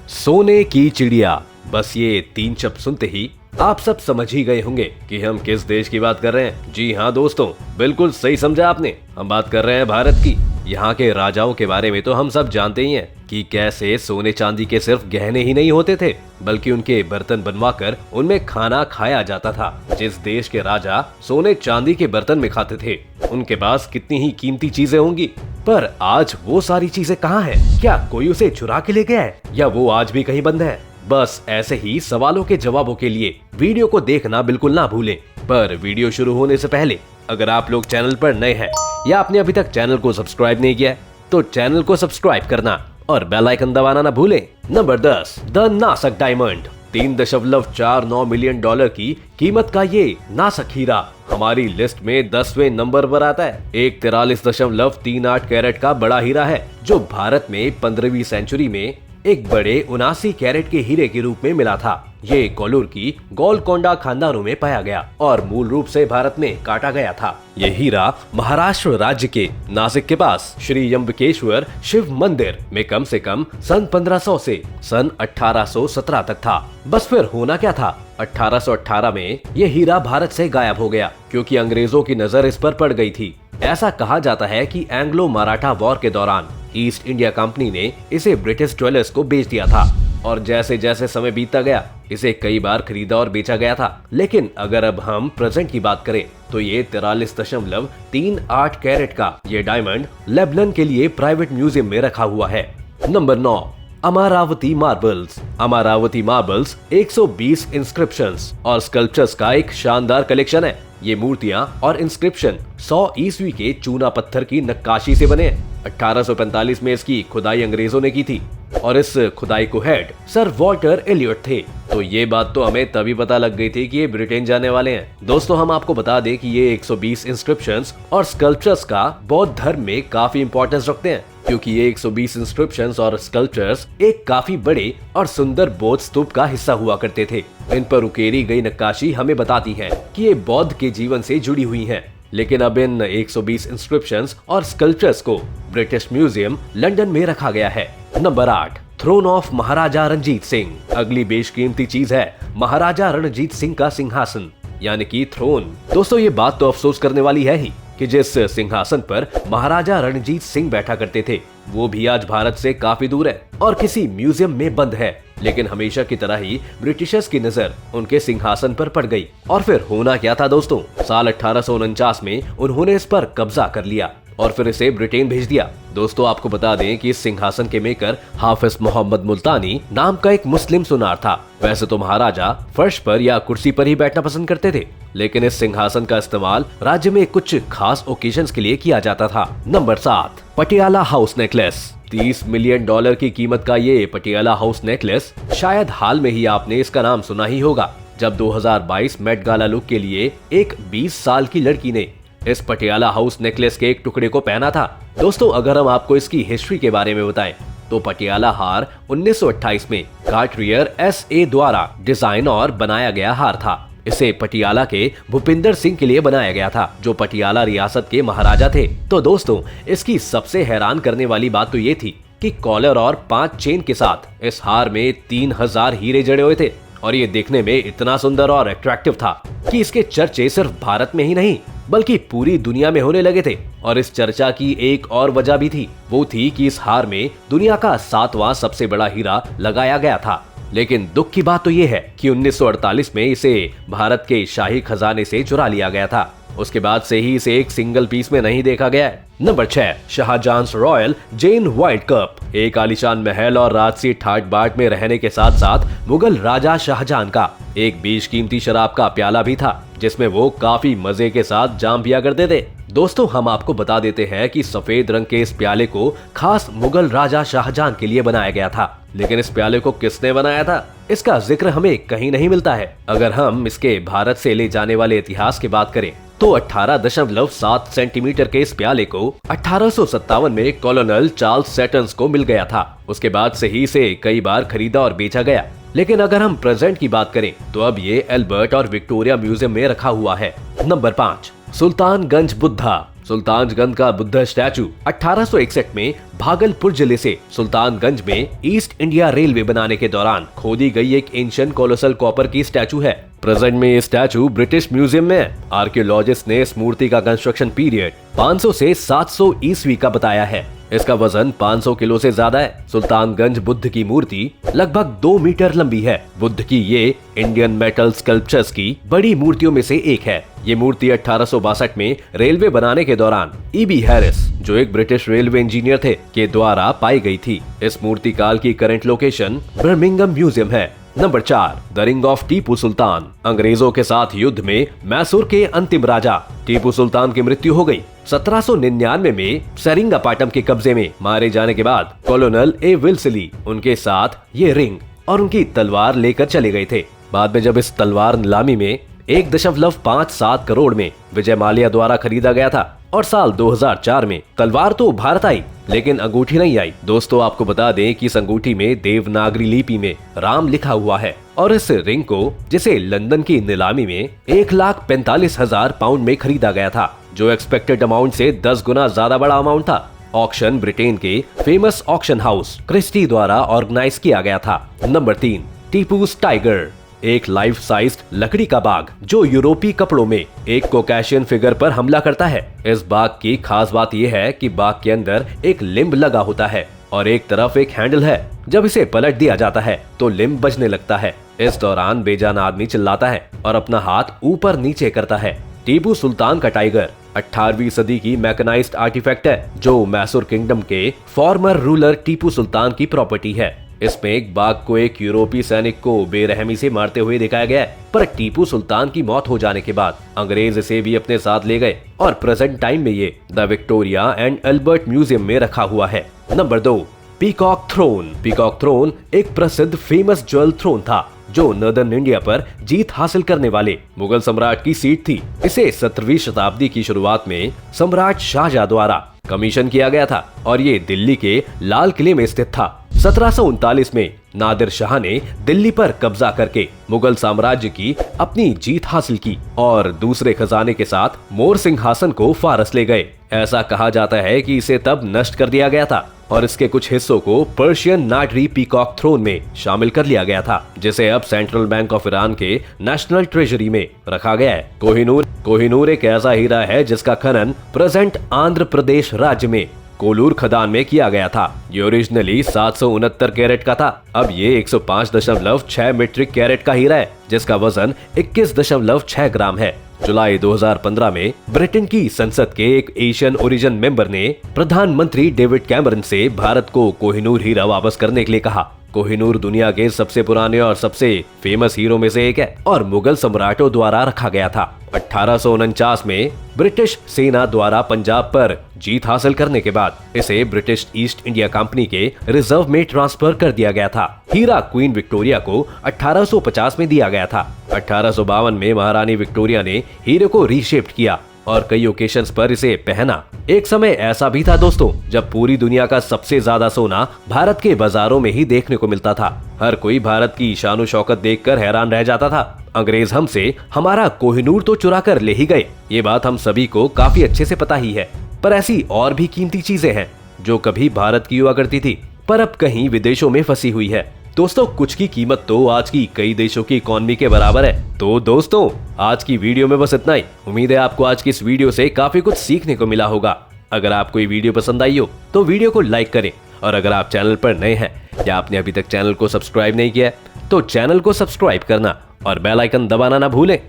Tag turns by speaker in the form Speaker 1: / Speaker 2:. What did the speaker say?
Speaker 1: सोने की चिड़िया। बस ये 3 शब्द सुनते ही आप सब समझ ही गए होंगे कि हम किस देश की बात कर रहे हैं। जी हाँ दोस्तों, बिल्कुल सही समझा आपने। हम बात कर रहे हैं भारत की। यहाँ के राजाओं के बारे में तो हम सब जानते ही हैं कि कैसे सोने चांदी के सिर्फ गहने ही नहीं होते थे, बल्कि उनके बर्तन बनवाकर उनमें खाना खाया जाता था। जिस देश के राजा सोने चांदी के बर्तन में खाते थे, उनके पास कितनी ही कीमती चीजें होंगी। पर आज वो सारी चीजें कहाँ हैं? क्या कोई उसे चुरा के ले गया है, या वो आज भी कहीं बंद है? बस ऐसे ही सवालों के जवाबों के लिए वीडियो को देखना बिल्कुल ना भूलें। पर वीडियो शुरू होने से पहले अगर आप लोग चैनल पर नए हैं या आपने अभी तक चैनल को सब्सक्राइब नहीं किया है, तो चैनल को सब्सक्राइब करना और बेल आइकन दबाना ना भूलें। नंबर 10, द नासक डायमंड। $3.49 मिलियन की कीमत का ये नासक हीरा हमारी लिस्ट में 10वें नंबर पर आता है। एक 43.38 कैरेट का बड़ा हीरा है, जो भारत में 15वीं सेंचुरी में एक बड़े 79 कैरेट के हीरे के रूप में मिला था। ये कोल्लूर की गोलकोंडा खानदानों में पाया गया और मूल रूप से भारत में काटा गया था। ये हीरा महाराष्ट्र राज्य के नासिक के पास श्री यंबकेश्वर शिव मंदिर में कम से कम सन 1500 से सन 1817 तक था। बस फिर होना क्या था? 1818 में ये हीरा भारत से गायब हो गया, क्योंकि अंग्रेजों की नजर इस पर पड़ गई थी। ऐसा कहा जाता है कि एंग्लो मराठा वॉर के दौरान ईस्ट इंडिया कंपनी ने इसे ब्रिटिश ज्वेलर्स को बेच दिया था, और जैसे जैसे समय बीतता गया इसे कई बार खरीदा और बेचा गया था। लेकिन अगर अब हम प्रेजेंट की बात करें तो ये 43.38 कैरेट का ये डायमंड लेबनान के लिए प्राइवेट म्यूजियम में रखा हुआ है। Number 9, Amravati marbles. Amravati marbles 120 inscriptions और स्कल्पचर्स का एक शानदार कलेक्शन है। ये मूर्तियां और इंस्क्रिप्शन 100 ईस्वी के चूना पत्थर की नक्काशी से बने हैं। 1845 में इसकी खुदाई अंग्रेजों ने की थी और इस खुदाई को हेड सर वॉल्टर एलियट थे। तो ये बात तो हमें तभी पता लग गई थी कि ये ब्रिटेन जाने वाले हैं। दोस्तों, हम आपको बता दें कि ये 120 इंस्क्रिप्शंस और स्कल्पचर्स का बौद्ध धर्म में काफी इंपॉर्टेंस रखते हैं, क्योंकि ये 120 इंस्क्रिप्शंस और स्कल्पचर्स एक काफी बड़े और सुंदर बौद्ध स्तूप का हिस्सा हुआ करते थे। इन पर उकेरी गई नक्काशी हमें बताती है कि ये बौद्ध के जीवन से जुड़ी हुई हैं। लेकिन अब इन 120 इंस्क्रिप्शंस और स्कल्पचर्स को ब्रिटिश म्यूजियम लंदन में रखा गया है। नंबर 8, थ्रोन ऑफ महाराजा रणजीत सिंह। अगली बेशकीमती चीज है महाराजा रणजीत सिंह का सिंहासन, यानी कि थ्रोन। दोस्तों, ये बात तो अफसोस करने वाली है ही कि जिस सिंहासन पर महाराजा रणजीत सिंह बैठा करते थे, वो भी आज भारत से काफी दूर है और किसी म्यूजियम में बंद है। लेकिन हमेशा की तरह ही ब्रिटिशर्स की नजर उनके सिंहासन पर पड़ गई। और फिर होना क्या था दोस्तों? साल 1849 में उन्होंने इस पर कब्जा कर लिया और फिर इसे ब्रिटेन भेज दिया। दोस्तों, आपको बता दें कि इस सिंहासन के मेकर हाफिज मोहम्मद मुल्तानी नाम का एक मुस्लिम सुनार था। वैसे तो महाराजा फर्श पर या कुर्सी पर ही बैठना पसंद करते थे, लेकिन इस सिंहासन का इस्तेमाल राज्य में कुछ खास ओकेजन्स के लिए किया जाता था। Number 7, Patiala house necklace. $30 million की कीमत का ये पटियाला हाउस नेकलेस, शायद हाल में ही आपने इसका नाम सुना ही होगा, जब 2022 मेट गाला लुक के लिए एक 20 साल की लड़की ने इस पटियाला हाउस नेकलेस के एक टुकड़े को पहना था। दोस्तों, अगर हम आपको इसकी हिस्ट्री के बारे में बताएं तो पटियाला हार 1928 में कार्टियर SA द्वारा डिजाइन और बनाया गया हार था। इसे पटियाला के भूपिंदर सिंह के लिए बनाया गया था, जो पटियाला रियासत के महाराजा थे। तो दोस्तों, इसकी सबसे हैरान करने वाली बात तो ये थी कि कॉलर और 5 चेन के साथ इस हार में 3000 हीरे जड़े हुए थे, और ये देखने में इतना सुंदर और अट्रैक्टिव था कि इसके चर्चे सिर्फ भारत में ही नहीं बल्कि पूरी दुनिया में होने लगे थे। और इस चर्चा की एक और वजह भी थी, वो थी कि इस हार में दुनिया का 7वां सबसे बड़ा हीरा लगाया गया था। लेकिन दुख की बात तो ये है कि 1948 में इसे भारत के शाही खजाने से चुरा लिया गया था। उसके बाद से ही इसे एक सिंगल पीस में नहीं देखा गया है। नंबर 6, शाहजहां रॉयल जेन व्हाइट कप। एक आलीशान महल और राजसी ठाट बाट में रहने के साथ साथ मुगल राजा शाहजहां का एक बेशकीमती शराब का प्याला भी था, जिसमें वो काफी मजे के साथ जाम पिया करते थे। दोस्तों, हम आपको बता देते हैं कि सफेद रंग के इस प्याले को खास मुगल राजा शाहजहां के लिए बनाया गया था। लेकिन इस प्याले को किसने बनाया था, इसका जिक्र हमें कहीं नहीं मिलता है। अगर हम इसके भारत से ले जाने वाले इतिहास की बात करें तो 18.7 सेंटीमीटर के इस प्याले को 1857 में कॉलोनल चार्ल्स सैटन्स को मिल गया था। उसके बाद से ही इसे कई बार खरीदा और बेचा गया। लेकिन अगर हम प्रेजेंट की बात करें तो अब ये एल्बर्ट और विक्टोरिया म्यूजियम में रखा हुआ है। नंबर 5, सुल्तानगंज बुद्धा। सुल्तानगंज का बुद्ध स्टैचू 1861 में भागलपुर जिले से सुल्तानगंज में ईस्ट इंडिया रेलवे बनाने के दौरान खोदी गई एक एंशिएंट कोलोसल कॉपर की स्टैचू है। प्रेजेंट में ये स्टैचू ब्रिटिश म्यूजियम में है। आर्कियोलॉजिस्ट ने इस मूर्ति का कंस्ट्रक्शन पीरियड 500 से 700 ईस्वी का बताया है। इसका वजन 500 किलो से ज्यादा है। सुल्तानगंज बुद्ध की मूर्ति लगभग 2 मीटर लंबी है। बुद्ध की ये इंडियन मेटल स्कल्पचर्स की बड़ी मूर्तियों में से एक है। ये मूर्ति 1862 में रेलवे बनाने के दौरान E.B. हैरिस, जो एक ब्रिटिश रेलवे इंजीनियर थे, के द्वारा पाई गई थी। इस मूर्ति काल की करंट लोकेशन बर्मिंघम म्यूजियम है। Number 4, the ring of Tipu Sultan. अंग्रेजों के साथ युद्ध में मैसूर के अंतिम राजा टीपू सुल्तान की मृत्यु हो गई। 1799 में सेरिंगापाटम के कब्जे में मारे जाने के बाद कॉलोनल ए विल्सली उनके साथ ये रिंग और उनकी तलवार लेकर चले गए थे। बाद में जब इस तलवार नीलामी में 1.57 करोड़ में विजय माल्या द्वारा खरीदा गया था और साल 2004 में तलवार तो भारत आई, लेकिन अंगूठी नहीं आई। दोस्तों, आपको बता दें कि इस अंगूठी में देवनागरी लिपि में राम लिखा हुआ है और इस रिंग को, जिसे लंदन की नीलामी में 1,45,000 पाउंड में खरीदा गया था, जो एक्सपेक्टेड अमाउंट से 10 गुना ज्यादा बड़ा अमाउंट था। ऑक्शन ब्रिटेन के फेमस ऑक्शन हाउस क्रिस्टी द्वारा ऑर्गेनाइज किया गया था। Number 3, Tipu's tiger. एक लाइफ साइज लकड़ी का बाघ जो यूरोपीय कपड़ों में एक कोकैशियन फिगर पर हमला करता है। इस बाघ की खास बात यह है कि बाघ के अंदर एक लिम्ब लगा होता है और एक तरफ एक हैंडल है। जब इसे पलट दिया जाता है तो लिम्ब बजने लगता है। इस दौरान बेजान आदमी चिल्लाता है और अपना हाथ ऊपर नीचे करता है। टीपू सुल्तान का टाइगर 18वीं सदी की मैकेनाइज्ड आर्टिफैक्ट है, जो मैसूर किंगडम के फॉर्मर रूलर टीपू सुल्तान की प्रॉपर्टी है। इसमें एक बाघ को एक यूरोपीय सैनिक को बेरहमी से मारते हुए दिखाया गया है, पर टीपू सुल्तान की मौत हो जाने के बाद अंग्रेज इसे भी अपने साथ ले गए और प्रेजेंट टाइम में ये the Victoria and Albert museum में रखा हुआ है। Number 2, peacock throne. Peacock throne एक प्रसिद्ध फेमस ज्वेल थ्रोन था जो नॉर्दर्न इंडिया पर जीत हासिल करने वाले मुगल सम्राट की सीट थी। इसे 17वीं शताब्दी की शुरुआत में सम्राट शाहजहां द्वारा कमीशन किया गया था और ये दिल्ली के लाल किले में स्थित था। 1739 में नादिर शाह ने दिल्ली पर कब्जा करके मुगल साम्राज्य की अपनी जीत हासिल की और दूसरे खजाने के साथ मोर सिंहासन को फारस ले गए। ऐसा कहा जाता है कि इसे तब नष्ट कर दिया गया था और इसके कुछ हिस्सों को पर्शियन नाडरी पीकॉक थ्रोन में शामिल कर लिया गया था, जिसे अब सेंट्रल बैंक ऑफ ईरान के नेशनल ट्रेजरी में रखा गया है। कोहिनूर एक ऐसा हीरा है जिसका खनन प्रेजेंट आंध्र प्रदेश राज्य में कोलूर खदान में किया गया था। ये ओरिजिनली 769 कैरेट का था। अब ये 105.6 मीट्रिक कैरेट का हीरा है, जिसका वजन 21.6 ग्राम है। जुलाई 2015 में ब्रिटेन की संसद के एक एशियन ओरिजिन मेंबर ने प्रधानमंत्री डेविड कैमरन से भारत को कोहिनूर हीरा वापस करने के लिए कहा। कोहिनूर दुनिया के सबसे पुराने और सबसे फेमस हीरो में से एक है और मुगल सम्राटों द्वारा रखा गया था। 1849 में ब्रिटिश सेना द्वारा पंजाब पर जीत हासिल करने के बाद इसे ब्रिटिश ईस्ट इंडिया कंपनी के रिजर्व में ट्रांसफर कर दिया गया था। हीरा क्वीन विक्टोरिया को 1850 में दिया गया था। 1852 में महारानी विक्टोरिया ने हीरे को रीशेप्ड किया और कई ओकेशंस पर इसे पहना। एक समय ऐसा भी था दोस्तों, जब पूरी दुनिया का सबसे ज्यादा सोना भारत के बाजारों में ही देखने को मिलता था। हर कोई भारत की शान शौकत देखकर हैरान रह जाता था। अंग्रेज हमसे हमारा कोहिनूर तो चुरा कर ले ही गए, ये बात हम सभी को काफी अच्छे से पता ही है, पर ऐसी और भी कीमती चीजें हैं जो कभी भारत की हुआ करती थी पर अब कहीं विदेशों में फंसी हुई है। दोस्तों, कुछ की कीमत तो आज की कई देशों की इकोनॉमी के बराबर है। तो दोस्तों, आज की वीडियो में बस इतना ही। उम्मीद है आपको आज की इस वीडियो से काफी कुछ सीखने को मिला होगा। अगर आपको ये वीडियो पसंद आई हो तो वीडियो को लाइक करें और अगर आप चैनल पर नए हैं या आपने अभी तक चैनल को सब्सक्राइब नहीं किया है तो चैनल को सब्सक्राइब करना और बेल आइकन दबाना ना भूलें।